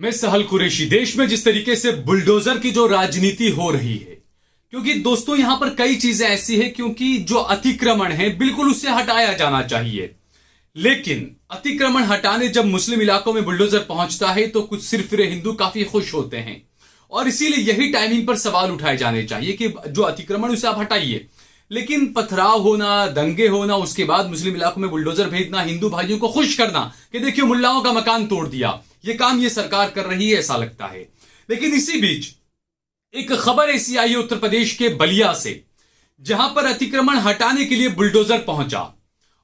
मैं सहल कुरैशी। देश में जिस तरीके से बुलडोजर की जो राजनीति हो रही है, क्योंकि दोस्तों यहां पर कई चीजें ऐसी है, क्योंकि जो अतिक्रमण है बिल्कुल उससे हटाया जाना चाहिए, लेकिन अतिक्रमण हटाने जब मुस्लिम इलाकों में बुलडोजर पहुंचता है तो कुछ सिरफिरे हिंदू काफी खुश होते हैं और इसीलिए यही टाइमिंग पर सवाल उठाए जाने चाहिए कि जो अतिक्रमण उसे आप हटाइए, लेकिन पथराव होना, दंगे होना, उसके बाद मुस्लिम इलाकों में बुलडोजर भेजना, हिंदू भाइयों को खुश करना कि देखिए मुल्लाओं का मकान तोड़ दिया, ये काम ये सरकार कर रही है, ऐसा लगता है। लेकिन इसी बीच एक खबर ऐसी आई है उत्तर प्रदेश के बलिया से, जहां पर अतिक्रमण हटाने के लिए बुलडोजर पहुंचा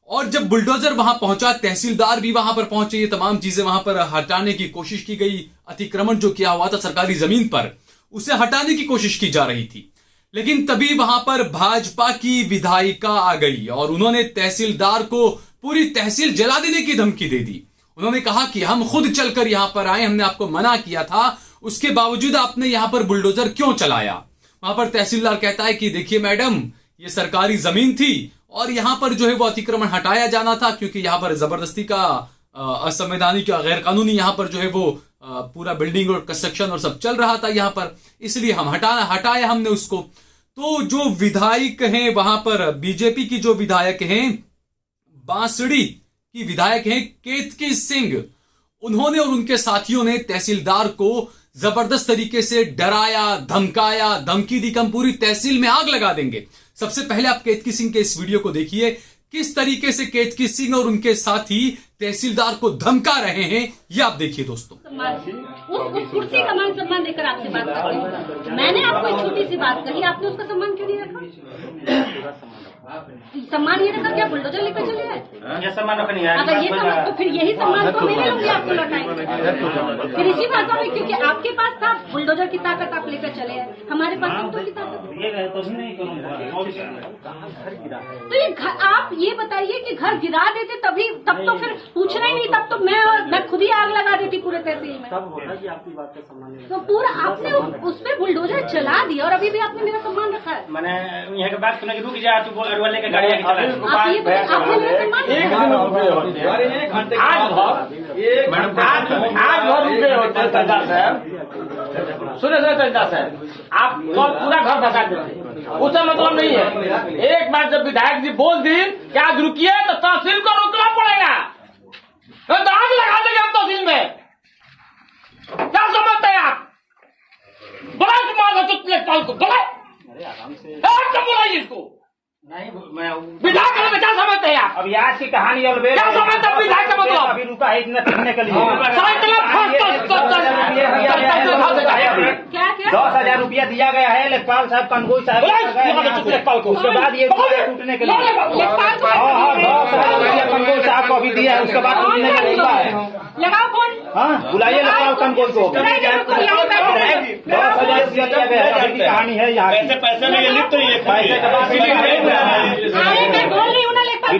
और जब बुलडोजर वहां पहुंचा, तहसीलदार भी वहां पर पहुंचे, ये तमाम चीजें वहां पर हटाने की कोशिश की गई। अतिक्रमण जो किया हुआ था सरकारी जमीन पर, उसे हटाने की कोशिश की जा रही थी, लेकिन तभी वहां पर भाजपा की विधायिका आ गई और उन्होंने तहसीलदार को पूरी तहसील जला देने की धमकी दे दी। उन्होंने कहा कि हम खुद चलकर यहां पर आए, हमने आपको मना किया था, उसके बावजूद आपने यहां पर बुलडोजर क्यों चलाया। वहां पर तहसीलदार कहता है कि देखिए मैडम, ये सरकारी जमीन थी और यहां पर जो है वो अतिक्रमण हटाया जाना था, क्योंकि यहां पर जबरदस्ती का, असंवैधानिक, गैर कानूनी यहां पर जो है वो पूरा बिल्डिंग और कंस्ट्रक्शन और सब चल रहा था यहां पर, इसलिए हम हटाया हमने उसको। तो जो विधायक हैं वहां पर, बीजेपी की जो विधायक हैं, बांसड़ी की विधायक हैं केतकी सिंह, उन्होंने और उनके साथियों ने तहसीलदार को जबरदस्त तरीके से डराया, धमकाया, धमकी दी कि हम पूरी तहसील में आग लगा देंगे। सबसे पहले आप केतकी सिंह के इस वीडियो को देखिए, किस तरीके से केतकी सिंह और उनके साथी तहसीलदार को धमका रहे हैं, ये आप देखिए दोस्तों। उस कुर्सी का मान सम्मान देकर आपसे बात कर रही हूँ। मैंने आपको एक छोटी सी बात कही, आपने उसका सम्मान क्यों नहीं रखा? सम्मान ये रखा, क्या बुलडोजर लेकर चले आए? सम्मान रखनी है। अगर ये सम्मान, तो फिर यही सम्मान तो मेरे लोग आपको लौटाएंगे। फिर इसी भाषा में, क्योंकि आपके पास था बुलडोजर की ताकत, आप लेकर चले आए, हमारे पास ऑटो की ताकत। तो ये घर, आप ये बताइए कि घर गिरा देते तभी, तब तो फिर पूछना ही नहीं, तब तो मैं खुद ही आग लगा देती पूरे तहसील में। आपकी बात का सम्मान नहीं, तो पूरा आपने उस पर बुलडोजर चला दिया और अभी भी आपने मेरा सम्मान रखा है। मैंने यहाँ की बात सुना कि रुक जा, तू अरवा लेकर गाड़ी आगे चला। आप ये आपने मेरा सम्मान सुने तहसीलदार साहब, आप पूरा घर भगा देते, उसका मतलब नहीं है। एक बार जब विधायक जी बोल दी कि आज रुकिए, तो तहसील को रुकना पड़ेगा, तो आग लगा देंगे हम तहसील में। क्या समझते हैं आप? बड़ा मांगा कल को बड़ा बोलाइए इसको। नहीं, विधायक का क्या समझते हैं आप? अभी आज की कहानी अलबेला, क्या समझते हैं विधायक का मतलब? अभी रुका है इतना टिकने के लिए। 10,000 रुपया दिया गया है लेखपाल साहब, कनगोई साहब, उसके बाद ये टूटने के लिए 10,000 रुपया कनगोई साहब को अभी दिया है, उसके बाद टूटने के लिए लगाओ फोन। हाँ, बुलाइए लेखपाल कनगोई को। 10,000 रुपया दिया गया है, अभी की कहानी है यहाँ। पैसे में ये लिप्त नहीं है, पैसे के बाद मैं बोल रही हूँ ना, लेखपाल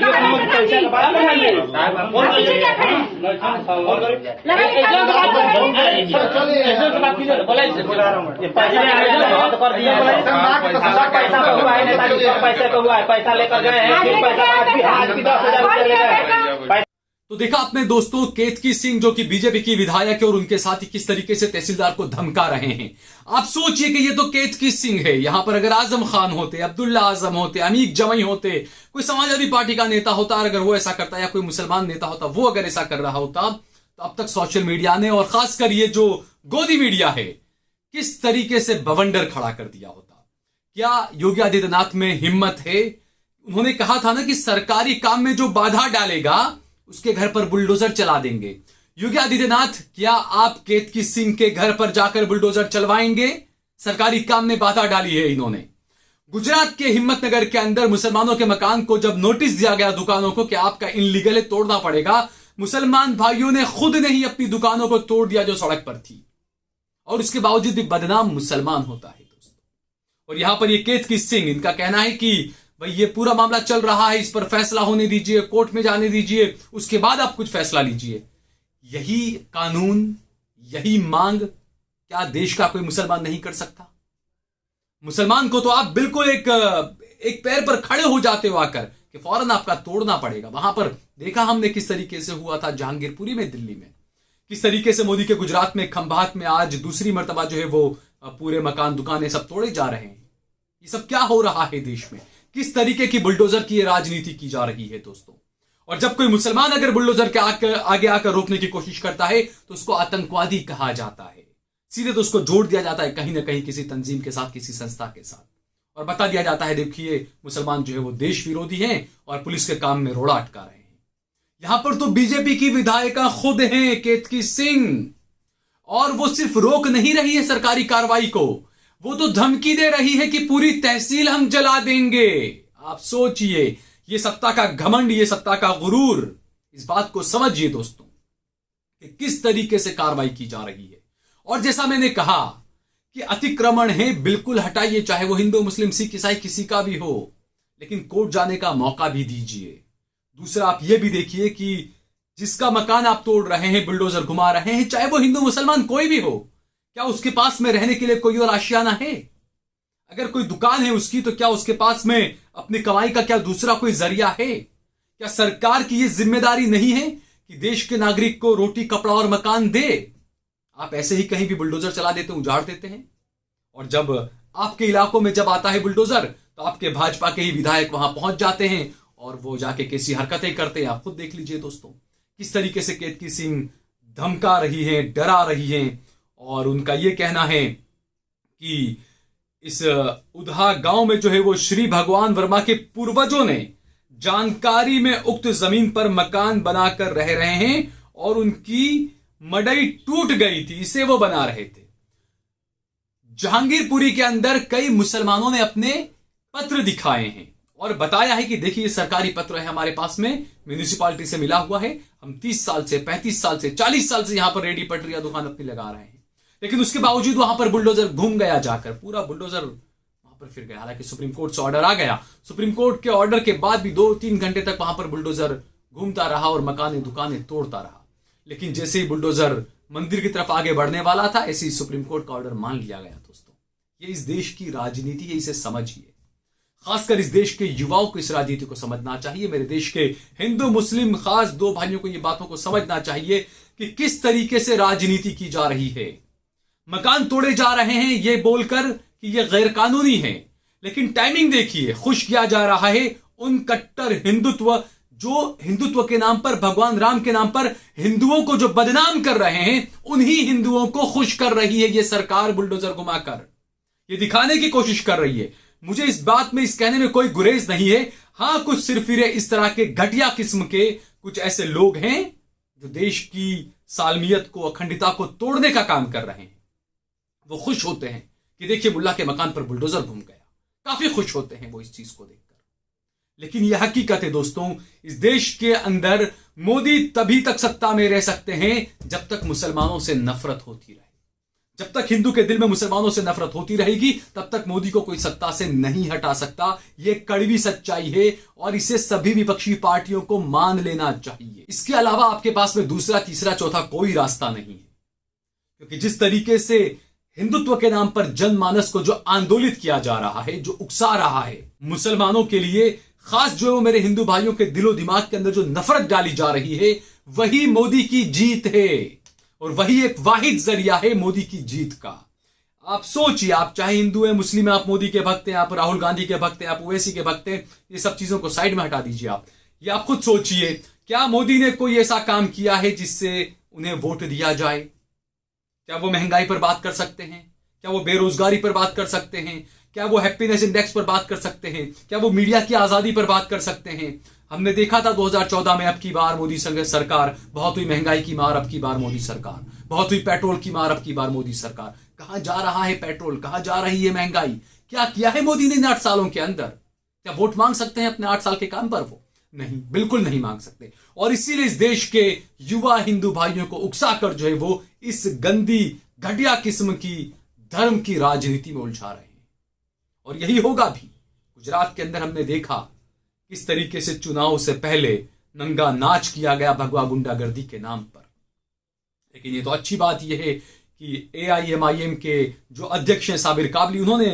पैसा लेकर गए हैं, आज भी 10,000 रुपया ले गए। तो देखा आपने दोस्तों, केतकी सिंह जो कि बीजेपी की विधायक है और उनके साथी किस तरीके से तहसीलदार को धमका रहे हैं। आप सोचिए कि ये तो केतकी सिंह है, यहां पर अगर आजम खान होते, अब्दुल्ला आजम होते, अमीक जमई होते, कोई समाजवादी पार्टी का नेता होता, और अगर वो ऐसा करता, या कोई मुसलमान नेता होता, वो अगर ऐसा कर रहा होता, तो अब तक सोशल मीडिया ने, और खासकर ये जो गोदी मीडिया है, किस तरीके से बवंडर खड़ा कर दिया होता। क्या योगी आदित्यनाथ में हिम्मत है? उन्होंने कहा था ना कि सरकारी काम में जो बाधा डालेगा उसके घर पर बुलडोजर चला देंगे। योगी आदित्यनाथ, क्या आप केतकी सिंह के घर पर जाकर बुलडोजर चलवाएंगे? सरकारी काम में बाधा डाली है इन्होंने। गुजरात के हिम्मतनगर के अंदर मुसलमानों के मकान को जब नोटिस दिया गया दुकानों को कि आपका इनलीगल है, तोड़ना पड़ेगा, मुसलमान भाइयों ने खुद ने ही अपनी दुकानों को तोड़ दिया जो सड़क पर थी, और उसके बावजूद भी बदनाम मुसलमान होता है दोस्तों। और यहां पर ये केतकी सिंह, इनका कहना है कि भाई ये पूरा मामला चल रहा है, इस पर फैसला होने दीजिए, कोर्ट में जाने दीजिए, उसके बाद आप कुछ फैसला लीजिए। यही कानून, यही मांग क्या देश का कोई मुसलमान नहीं कर सकता? मुसलमान को तो आप बिल्कुल एक पैर पर खड़े हो जाते हो आकर कि फौरन आपका तोड़ना पड़ेगा। वहां पर देखा हमने किस तरीके से हुआ था जहांगीरपुरी में, दिल्ली में, किस तरीके से मोदी के गुजरात में खंभात में आज दूसरी मर्तबा जो है वो पूरे मकान दुकानें सब तोड़े जा रहे हैं। ये सब क्या हो रहा है देश में, किस तरीके की बुलडोजर की ये राजनीति की जा रही है दोस्तों। और जब कोई मुसलमान अगर बुलडोजर के आगे आकर रोकने की कोशिश करता है तो उसको आतंकवादी कहा जाता है, सीधे तो उसको जोड़ दिया जाता है कहीं ना कहीं किसी तंजीम के साथ, किसी संस्था के साथ, और बता दिया जाता है देखिए मुसलमान जो है वो देश विरोधी हैं और पुलिस के काम में रोड़ा अटका रहे हैं। यहां पर तो बीजेपी की विधायिका खुद हैं केतकी सिंह, और वो सिर्फ रोक नहीं रही है सरकारी कार्रवाई को, वो तो धमकी दे रही है कि पूरी तहसील हम जला देंगे। आप सोचिए, ये सत्ता का घमंड, ये सत्ता का गुरूर, इस बात को समझिए दोस्तों कि किस तरीके से कार्रवाई की जा रही है। और जैसा मैंने कहा कि अतिक्रमण है, बिल्कुल हटाइए, चाहे वो हिंदू मुस्लिम सिख ईसाई किसी का भी हो, लेकिन कोर्ट जाने का मौका भी दीजिए। दूसरा आप ये भी देखिए कि जिसका मकान आप तोड़ रहे हैं, बुलडोजर घुमा रहे हैं, चाहे वो हिंदू मुसलमान कोई भी हो, क्या उसके पास में रहने के लिए कोई और आशियाना है? अगर कोई दुकान है उसकी, तो क्या उसके पास में अपनी कमाई का क्या दूसरा कोई जरिया है? क्या सरकार की यह जिम्मेदारी नहीं है कि देश के नागरिक को रोटी कपड़ा और मकान दे? आप ऐसे ही कहीं भी बुलडोजर चला देते हैं, उजाड़ देते हैं, और जब आपके इलाकों में जब आता है बुलडोजर तो आपके भाजपा के ही विधायक वहां पहुंच जाते हैं और वो जाके कैसी हरकतें करते हैं आप खुद देख लीजिए दोस्तों। किस तरीके से केतकी सिंह धमका रही है, डरा रही है, और उनका यह कहना है कि इस उधा गांव में जो है वो श्री भगवान वर्मा के पूर्वजों ने जानकारी में उक्त जमीन पर मकान बनाकर रह रहे हैं और उनकी मड़ई टूट गई थी, इसे वो बना रहे थे। जहांगीरपुरी के अंदर कई मुसलमानों ने अपने पत्र दिखाए हैं और बताया है कि देखिए ये सरकारी पत्र है, हमारे पास में म्यूनिसिपालिटी से मिला हुआ है, हम 30 साल से 35 साल से 40 साल से यहां पर रेडी पटरी या दुकान अपनी लगा रहे हैं, लेकिन उसके बावजूद वहां पर बुलडोजर घूम गया, जाकर पूरा बुलडोजर वहां पर फिर गया। हालांकि सुप्रीम कोर्ट से ऑर्डर आ गया, सुप्रीम कोर्ट के ऑर्डर के बाद भी 2-3 घंटे तक वहां पर बुलडोजर घूमता रहा और मकानें दुकानें तोड़ता रहा। लेकिन जैसे ही बुलडोजर मंदिर की तरफ आगे बढ़ने वाला था, ऐसे ही सुप्रीम कोर्ट का ऑर्डर मान लिया गया। दोस्तों, ये इस देश की राजनीति है, इसे समझिए। खासकर इस देश के युवाओं को इस राजनीति को समझना चाहिए। मेरे देश के हिंदू मुस्लिम खास दो भाइयों को ये बातों को समझना चाहिए कि किस तरीके से राजनीति की जा रही है। मकान तोड़े जा रहे हैं ये बोलकर कि ये गैर कानूनी है, लेकिन टाइमिंग देखिए, खुश किया जा रहा है उन कट्टर हिंदुत्व जो हिंदुत्व के नाम पर, भगवान राम के नाम पर हिंदुओं को जो बदनाम कर रहे हैं, उन्हीं हिंदुओं को खुश कर रही है ये सरकार बुलडोजर घुमाकर। ये दिखाने की कोशिश कर रही है। मुझे इस बात में, इस कहने में कोई गुरेज नहीं है। हां, कुछ सिरफिरे इस तरह के घटिया किस्म के कुछ ऐसे लोग हैं जो देश की सालमियत को, अखंडता को तोड़ने का काम कर रहे हैं। वो खुश होते हैं कि देखिए मुल्ला के मकान पर बुलडोजर घूम गया, काफी खुश होते हैं वो इस चीज को देखकर। लेकिन यह हकीकत है दोस्तों, इस देश के अंदर मोदी तभी तक सत्ता में रह सकते हैं जब तक मुसलमानों से नफरत होती रहे। जब तक हिंदू के दिल में मुसलमानों से नफरत होती रहेगी, तब तक मोदी को कोई सत्ता से नहीं हटा सकता। यह कड़वी सच्चाई है और इसे सभी विपक्षी पार्टियों को मान लेना चाहिए। इसके अलावा आपके पास में दूसरा, तीसरा, चौथा कोई रास्ता नहीं है, क्योंकि जिस तरीके से हिंदुत्व के नाम पर जनमानस को जो आंदोलित किया जा रहा है, जो उकसा रहा है मुसलमानों के लिए, खास जो मेरे हिंदू भाइयों के दिलो दिमाग के अंदर जो नफरत डाली जा रही है, वही मोदी की जीत है और वही एक वाहिद जरिया है मोदी की जीत का। आप सोचिए, आप चाहे हिंदू है, मुस्लिम है, आप मोदी के भक्त हैं, आप राहुल गांधी के भक्त हैं, आप ओवैसी के भक्त हैं, ये सब चीजों को साइड में हटा दीजिए। आप ये आप खुद सोचिए, क्या मोदी ने कोई ऐसा काम किया है जिससे उन्हें वोट दिया जाए? क्या वो महंगाई पर बात कर सकते हैं? क्या वो बेरोजगारी पर बात कर सकते हैं? क्या वो हैप्पीनेस इंडेक्स पर बात कर सकते हैं? क्या वो मीडिया की आजादी पर बात कर सकते हैं? हमने देखा था 2014 में, अब की बार मोदी सरकार, बहुत हुई महंगाई की मार, अब की बार मोदी सरकार, बहुत हुई पेट्रोल की मार, अब की बार मोदी सरकार। कहां जा रहा है पेट्रोल, कहां जा रही है महंगाई? क्या किया है मोदी ने इन 8 सालों के अंदर? क्या वोट मांग सकते हैं अपने 8 साल के काम पर? वो नहीं, बिल्कुल नहीं मांग सकते। और इसीलिए इस देश के युवा हिंदू भाइयों को उकसा कर जो है वो इस गंदी घटिया किस्म की धर्म की राजनीति में उलझा रहे हैं, और यही होगा भी। गुजरात के अंदर हमने देखा किस तरीके से चुनाव से पहले नंगा नाच किया गया भगवा गुंडागर्दी के नाम पर। लेकिन ये तो अच्छी बात यह है कि AIMIM के जो अध्यक्ष हैं साबिर काबली, उन्होंने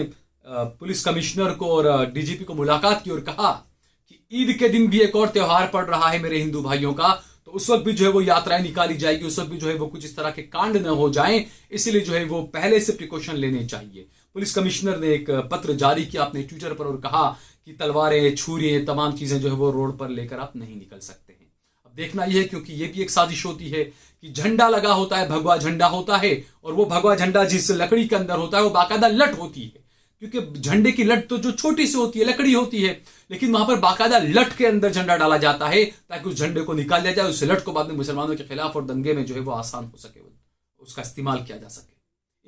पुलिस कमिश्नर को और डीजीपी को मुलाकात की और कहा कि ईद के दिन भी एक और त्योहार पड़ रहा है मेरे हिंदू भाइयों का, तो उस वक्त भी जो है वो यात्राएं निकाली जाएगी, उस वक्त भी जो है वो कुछ इस तरह के कांड न हो जाएं, इसीलिए जो है वो पहले से प्रिकॉशन लेने चाहिए। पुलिस कमिश्नर ने एक पत्र जारी किया अपने ट्विटर पर और कहा कि तलवारें, छुरी, तमाम चीजें जो है वो रोड पर लेकर आप नहीं निकल सकते हैं। अब देखना यह है, क्योंकि ये भी एक साजिश होती है कि झंडा लगा होता है, भगवा झंडा होता है, और वो भगवा झंडा जिस लकड़ी के अंदर होता है वो बाकायदा लट होती है, क्योंकि झंडे की लट तो जो छोटी सी होती है, लकड़ी होती है, लेकिन वहां पर बाकायदा लट के अंदर झंडा डाला जाता है ताकि उस झंडे को निकाल लिया जाए, उस लट को बाद में मुसलमानों के खिलाफ और दंगे में जो है वो आसान हो सके, उसका इस्तेमाल किया जा सके।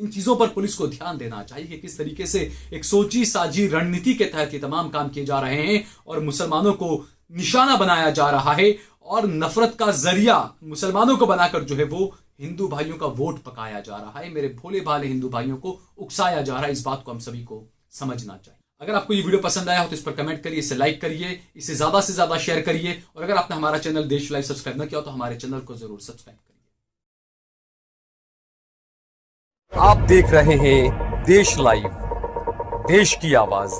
इन चीजों पर पुलिस को ध्यान देना चाहिए कि किस तरीके से एक सोची साजी रणनीति के तहत ये तमाम काम किए जा रहे हैं और मुसलमानों को निशाना बनाया जा रहा है और नफरत का जरिया मुसलमानों को बनाकर जो है वो हिंदू भाइयों का वोट पकाया जा रहा है, मेरे भोले भाले हिंदू भाइयों को उकसाया जा रहा है। इस बात को हम सभी को समझना चाहिए। अगर आपको ये वीडियो पसंद आया हो तो इस पर कमेंट करिए, इसे लाइक करिए, इसे ज्यादा से ज्यादा शेयर करिए, और अगर आपने हमारा चैनल देश लाइव सब्सक्राइब न किया तो हमारे चैनल को जरूर सब्सक्राइब करिए। आप देख रहे हैं देश लाइव, देश की आवाज।